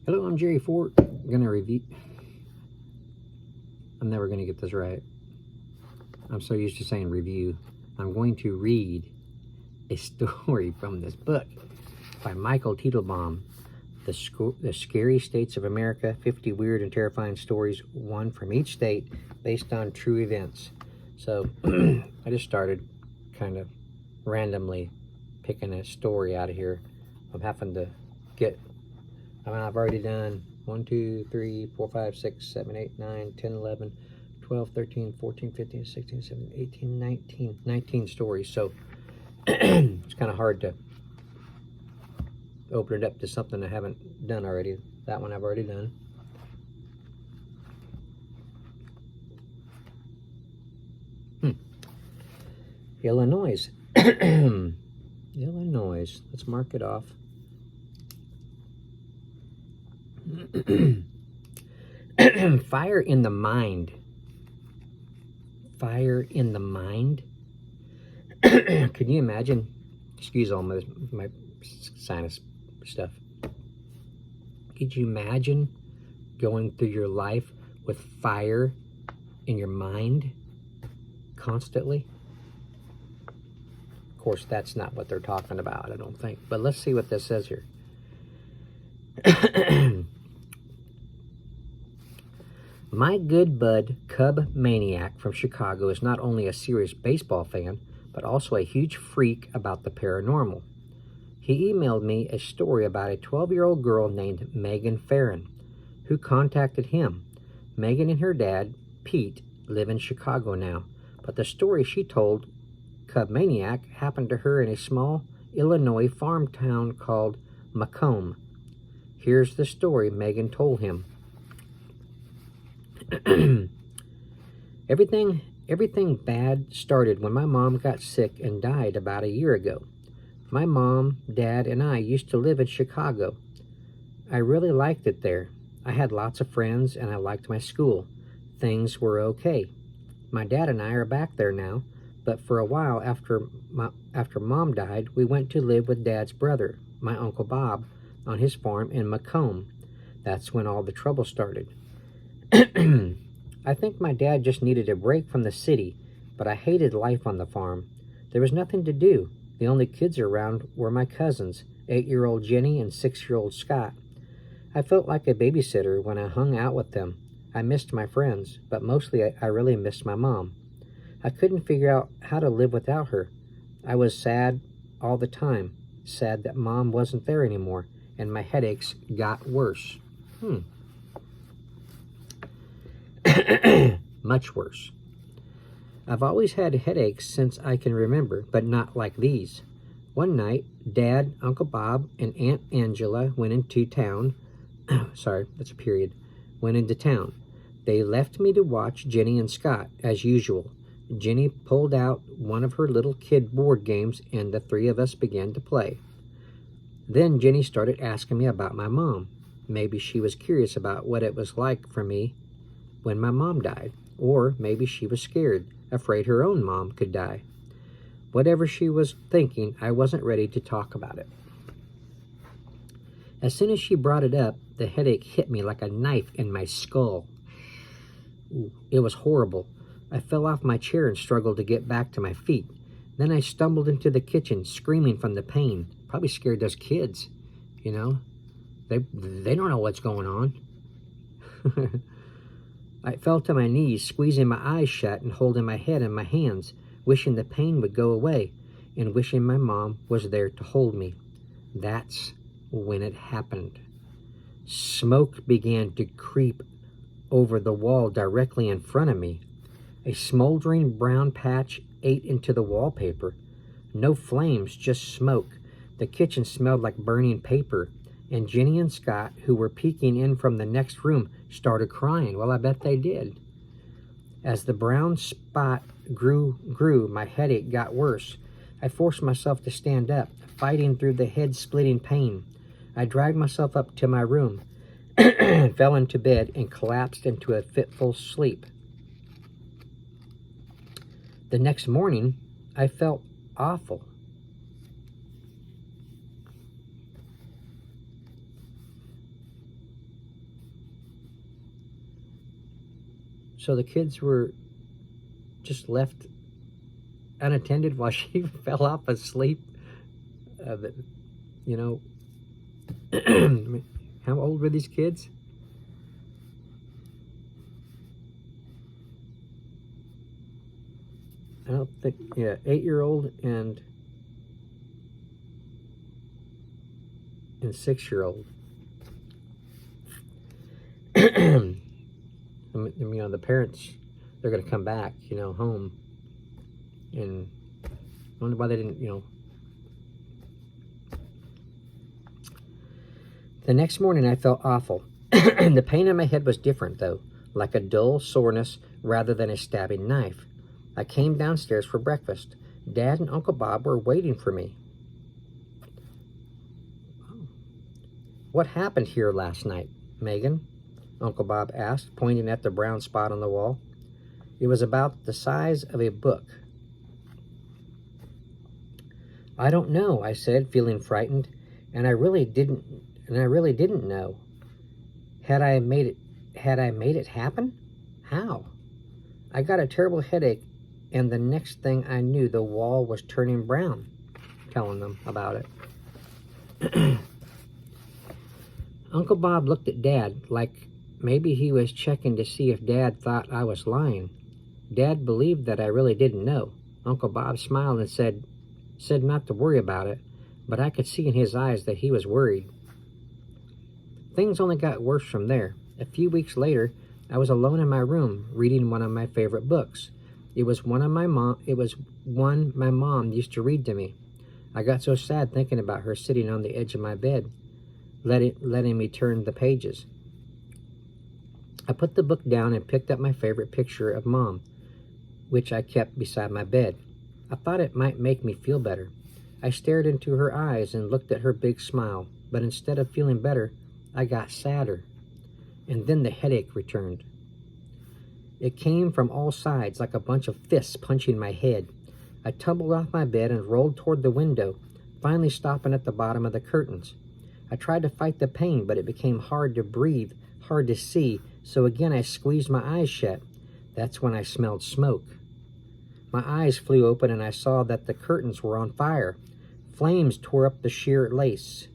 Hello, I'm Jerry Fort. I'm going to review... I'm never going to get this right. I'm so used to saying review. I'm going to read a story from this book by Michael Teitelbaum, The Scary States of America, 50 Weird and Terrifying Stories, one from each state, based on true events. So, I just started kind of randomly picking a story out of here. I'm having to get... I've already done 1, 2, 3, 4, 5, 6, 7, 8, 9, 10, 11, 12, 13, 14, 15, 16, 17, 18, 19 stories. So it's kind of hard to open it up to something I haven't done already. That one I've already done. Illinois. Illinois. Let's mark it off. Fire in the mind. Fire in the mind. Can you imagine? Excuse all my sinus stuff. Could you imagine going through your life with fire in your mind constantly? Of course, that's not what they're talking about, I don't think. But let's see what this says here. My good bud Cub Maniac from Chicago is not only a serious baseball fan, but also a huge freak about the paranormal. He emailed me a story about a 12-year-old girl named Megan Farron, who contacted him. Megan and her dad, Pete, live in Chicago now, but the story she told Cub Maniac happened to her in a small Illinois farm town called Macomb. Here's the story Megan told him. Everything bad started when my mom got sick and died about a year ago. My mom, dad, and I used to live in Chicago. I really liked it there. I had lots of friends and I liked my school. Things were okay. My dad and I are back there now, but for a while after mom died, we went to live with dad's brother, my Uncle Bob, on his farm in Macomb. That's when all the trouble started. I think my dad just needed a break from the city, but I hated life on the farm. There was nothing to do. The only kids around were my cousins, 8-year-old Jenny and 6-year-old Scott. I felt like a babysitter when I hung out with them. I missed my friends, but mostly I really missed my mom. I couldn't figure out how to live without her. I was sad all the time, sad that mom wasn't there anymore, and my headaches got worse. Much worse. I've always had headaches since I can remember, but not like these. One night, Dad, Uncle Bob, and Aunt Angela went into town. Sorry, that's a period. Went into town. They left me to watch Jenny and Scott, as usual. Jenny pulled out one of her little kid board games, and the three of us began to play. Then Jenny started asking me about my mom. Maybe she was curious about what it was like for me when my mom died, or maybe she was scared, afraid her own mom could die. Whatever she was thinking, I wasn't ready to talk about it. As soon as she brought it up, the headache hit me like a knife in my skull. It was horrible. I fell off my chair and struggled to get back to my feet. Then I stumbled into the kitchen, screaming from the pain. Probably scared those kids, you know. They don't know what's going on. I fell to my knees, squeezing my eyes shut and holding my head in my hands, wishing the pain would go away, and wishing my mom was there to hold me. That's when it happened. Smoke began to creep over the wall directly in front of me. A smoldering brown patch ate into the wallpaper. No flames, just smoke. The kitchen smelled like burning paper. And Jenny and Scott, who were peeking in from the next room, started crying. Well, I bet they did. As the brown spot grew, my headache got worse. I forced myself to stand up, fighting through the head-splitting pain. I dragged myself up to my room, fell into bed, and collapsed into a fitful sleep. The next morning, I felt awful. So the kids were just left unattended while she fell off asleep. You know, how old were these kids? I don't think, yeah, 8-year-old and 6-year-old. The parents, they're going to come back, home. And I wonder why they didn't, The next morning I felt awful. The pain in my head was different, though, like a dull soreness rather than a stabbing knife. I came downstairs for breakfast. Dad and Uncle Bob were waiting for me. What happened here last night, Megan? Uncle Bob asked, pointing at the brown spot on the wall. It was about the size of a book. I don't know, I said, feeling frightened, and I really didn't know. Had I made it happen? How? I got a terrible headache, and the next thing I knew, the wall was turning brown, telling them about it. Uncle Bob looked at Dad like maybe he was checking to see if Dad thought I was lying. Dad believed that I really didn't know. Uncle Bob smiled and said not to worry about it, but I could see in his eyes that he was worried. Things only got worse from there. A few weeks later, I was alone in my room reading one of my favorite books. It was one my mom used to read to me. I got so sad thinking about her sitting on the edge of my bed, letting me turn the pages. I put the book down and picked up my favorite picture of Mom, which I kept beside my bed. I thought it might make me feel better. I stared into her eyes and looked at her big smile, but instead of feeling better, I got sadder. And then the headache returned. It came from all sides like a bunch of fists punching my head. I tumbled off my bed and rolled toward the window, finally stopping at the bottom of the curtains. I tried to fight the pain, but it became hard to breathe, hard to see, so again I squeezed my eyes shut. That's when I smelled smoke. My eyes flew open and I saw that the curtains were on fire. Flames tore up the sheer lace,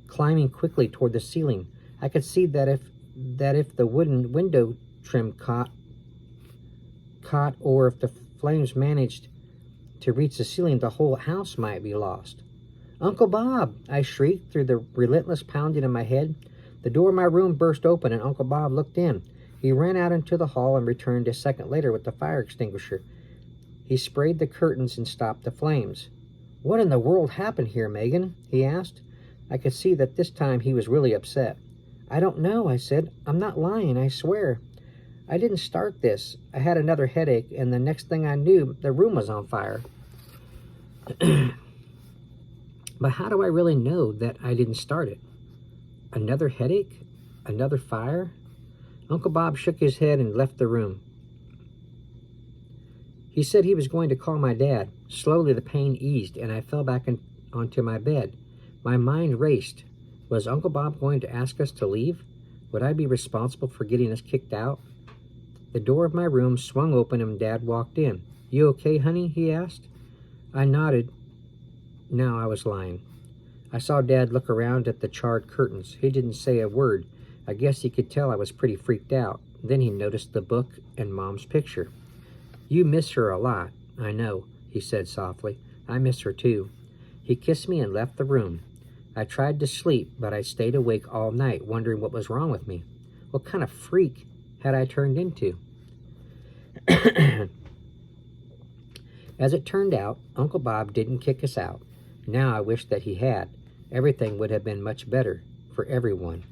climbing quickly toward the ceiling. I could see that if the wooden window trim caught, or if the flames managed to reach the ceiling, the whole house might be lost. Uncle Bob! I shrieked through the relentless pounding in my head. The door of my room burst open and Uncle Bob looked in. He ran out into the hall and returned a second later with the fire extinguisher. He sprayed the curtains and stopped the flames. What in the world happened here, Megan? He asked. I could see that this time he was really upset. I don't know, I said. I'm not lying, I swear. I didn't start this. I had another headache, and the next thing I knew, the room was on fire. But how do I really know that I didn't start it? Another headache? Another fire? Uncle Bob shook his head and left the room. He said he was going to call my dad. Slowly the pain eased, and I fell back onto my bed. My mind raced. Was Uncle Bob going to ask us to leave? Would I be responsible for getting us kicked out? The door of my room swung open and Dad walked in. You okay, honey? He asked. I nodded. Now I was lying. I saw Dad look around at the charred curtains. He didn't say a word. I guess he could tell I was pretty freaked out. Then he noticed the book and Mom's picture. You miss her a lot. I know, he said softly. I miss her too. He kissed me and left the room. I tried to sleep, but I stayed awake all night, wondering what was wrong with me. What kind of freak had I turned into? As it turned out, Uncle Bob didn't kick us out. Now I wish that he had. Everything would have been much better for everyone.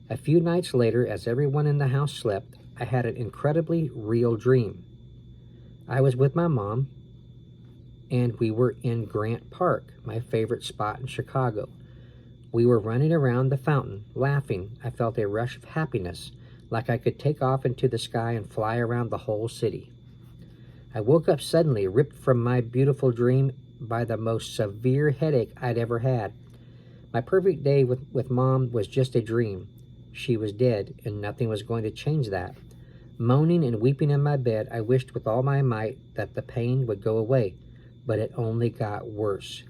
A few nights later, as everyone in the house slept, I had an incredibly real dream. I was with my mom, and we were in Grant Park, my favorite spot in Chicago. We were running around the fountain, laughing. I felt a rush of happiness, like I could take off into the sky and fly around the whole city. I woke up suddenly, ripped from my beautiful dream by the most severe headache I'd ever had. My perfect day with Mom was just a dream. She was dead, and nothing was going to change that. Moaning and weeping in my bed, I wished with all my might that the pain would go away, but it only got worse.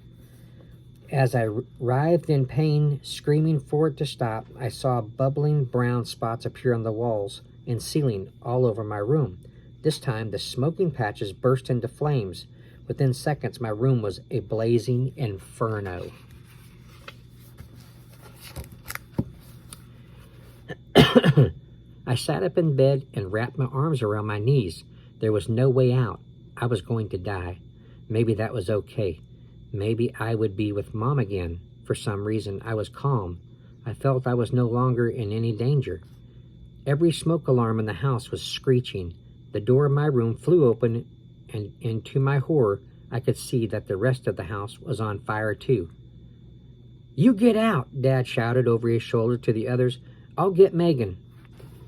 As I writhed in pain, screaming for it to stop, I saw bubbling brown spots appear on the walls and ceiling all over my room. This time, the smoking patches burst into flames. Within seconds, my room was a blazing inferno. I sat up in bed and wrapped my arms around my knees. There was no way out. I was going to die. Maybe that was okay. Maybe I would be with Mom again. For some reason, I was calm. I felt I was no longer in any danger. Every smoke alarm in the house was screeching. The door of my room flew open, and to my horror, I could see that the rest of the house was on fire too. "You get out!" Dad shouted over his shoulder to the others. "I'll get Megan."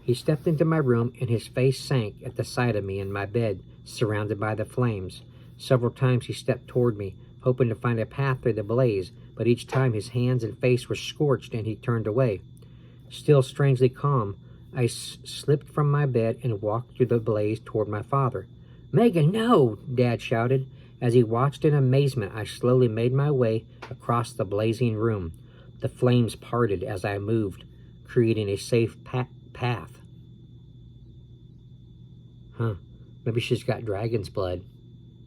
He stepped into my room, and his face sank at the sight of me in my bed, surrounded by the flames. Several times he stepped toward me, hoping to find a path through the blaze, but each time his hands and face were scorched and he turned away. Still strangely calm, I slipped from my bed and walked through the blaze toward my father. "Megan, no!" Dad shouted. As he watched in amazement, I slowly made my way across the blazing room. The flames parted as I moved, creating a safe path. Maybe she's got dragon's blood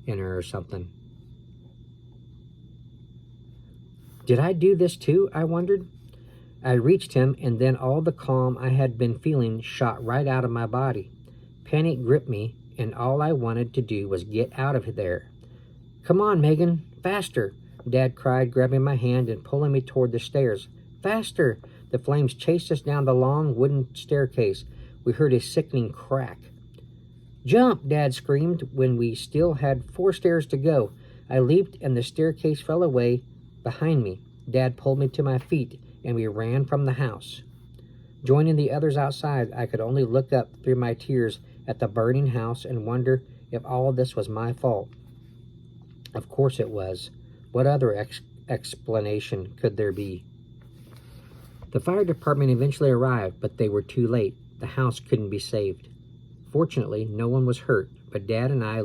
in her or something. Did I do this too? I wondered. I reached him, and then all the calm I had been feeling shot right out of my body. Panic gripped me, and all I wanted to do was get out of there. "Come on, Megan, faster!" Dad cried, grabbing my hand and pulling me toward the stairs. "Faster!" The flames chased us down the long wooden staircase. We heard a sickening crack. "Jump!" Dad screamed when we still had 4 stairs to go. I leaped, and the staircase fell away behind me. Dad pulled me to my feet, and we ran from the house. Joining the others outside, I could only look up through my tears at the burning house and wonder if all this was my fault. Of course it was. What other explanation could there be? The fire department eventually arrived, but they were too late. The house couldn't be saved. Fortunately, no one was hurt, but Dad and I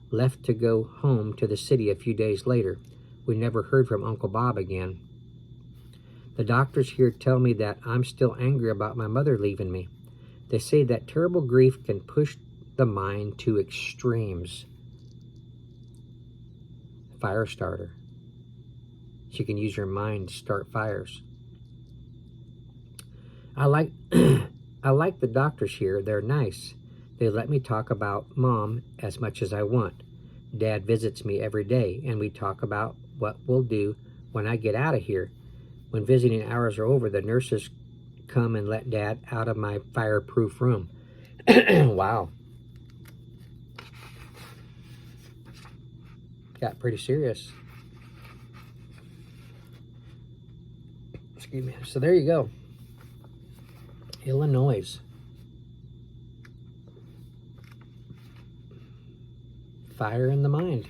left to go home to the city a few days later. We never heard from Uncle Bob again. The doctors here tell me that I'm still angry about my mother leaving me. They say that terrible grief can push the mind to extremes. Fire starter. You can use your mind to start fires. I like the doctors here. They're nice. They let me talk about Mom as much as I want. Dad visits me every day, and we talk about what we'll do when I get out of here. When visiting hours are over, the nurses come and let Dad out of my fireproof room. Wow. Got pretty serious. Excuse me. So there you go. Illinois. Fire in the mind.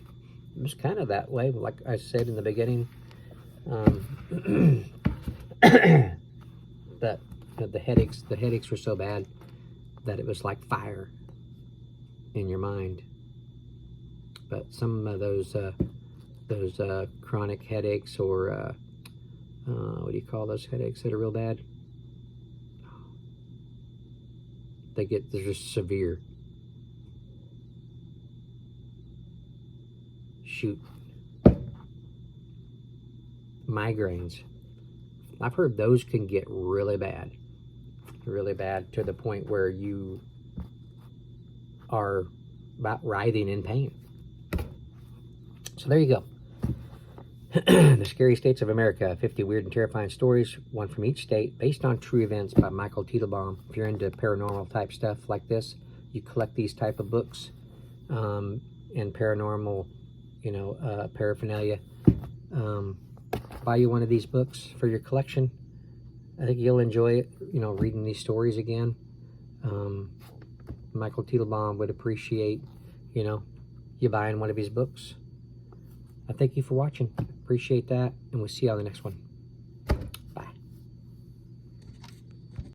It was kind of that way, like I said in the beginning. That the headaches were so bad that it was like fire in your mind. But some of those chronic headaches, or what do you call those headaches that are real bad? They're just severe. Shoot. Migraines. I've heard those can get really bad to the point where you are about writhing in pain. So there you go. The Scary States of America, 50 Weird and Terrifying Stories, one from each state, based on true events, by Michael Teitelbaum. If you're into paranormal type stuff like this, you collect these type of books, and paranormal, paraphernalia. Buy you one of these books for your collection. I think you'll enjoy it, reading these stories again. Michael Teitelbaum would appreciate, you buying one of his books. I thank you for watching. Appreciate that, and we'll see you on the next one.